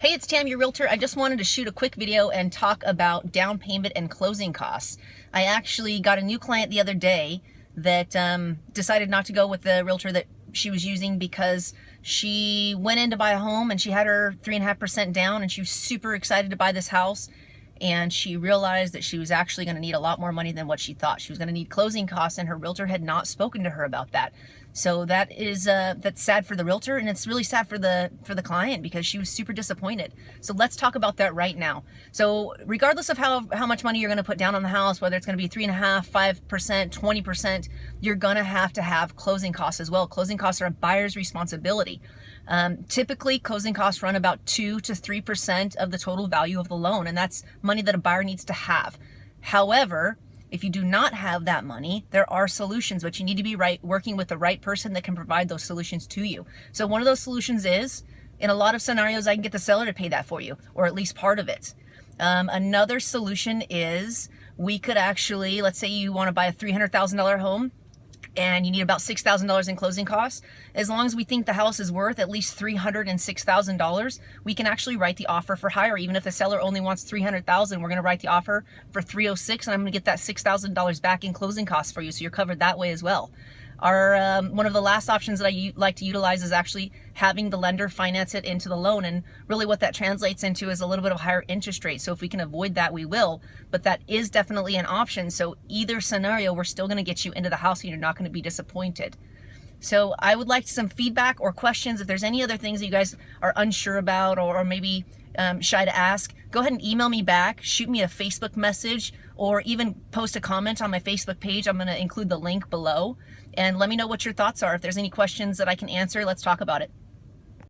Hey, it's Tam, your realtor. I just wanted to shoot a quick video and talk about down payment and closing costs. I actually got a new client the other day that decided not to go with the realtor that she was using because she went in to buy a home and she had her 3.5% down and she was super excited to buy this house. And she realized that she was actually going to need a lot more money than what she thought. She was going to need closing costs, and her realtor had not spoken to her about that. So that is that's sad for the realtor, and it's really sad for the client because she was super disappointed. So let's talk about that right now. So regardless of how much money you're going to put down on the house, whether it's going to be 3.5%, 5%, 20%, you're going to have closing costs as well. Closing costs are a buyer's responsibility. Typically, closing costs run about 2 to 3% of the total value of the loan, and that's money that a buyer needs to have. However, if you do not have that money, there are solutions, but you need to be working with the right person that can provide those solutions to you. So one of those solutions is, in a lot of scenarios, I can get the seller to pay that for you, or at least part of it. Another solution is we could actually, let's say you want to buy a $300,000 home, and you need about $6,000 in closing costs. As long as we think the house is worth at least $306,000, we can actually write the offer for higher. Even if the seller only wants $300,000, we're going to write the offer for $306,000, and I'm going to get that $6,000 back in closing costs for you, so you're covered that way as well. Our one of the last options that I like to utilize is actually having the lender finance it into the loan, and really what that translates into is a little bit of higher interest rate. So if we can avoid that, we will, but that is definitely an option. So either scenario, we're still going to get you into the house and you're not going to be disappointed. So I would like some feedback or questions. If there's any other things that you guys are unsure about or maybe shy to ask, go ahead and email me back, shoot me a Facebook message, or even post a comment on my Facebook page. I'm going to include the link below, and let me know what your thoughts are. If there's any questions that I can answer, let's talk about it.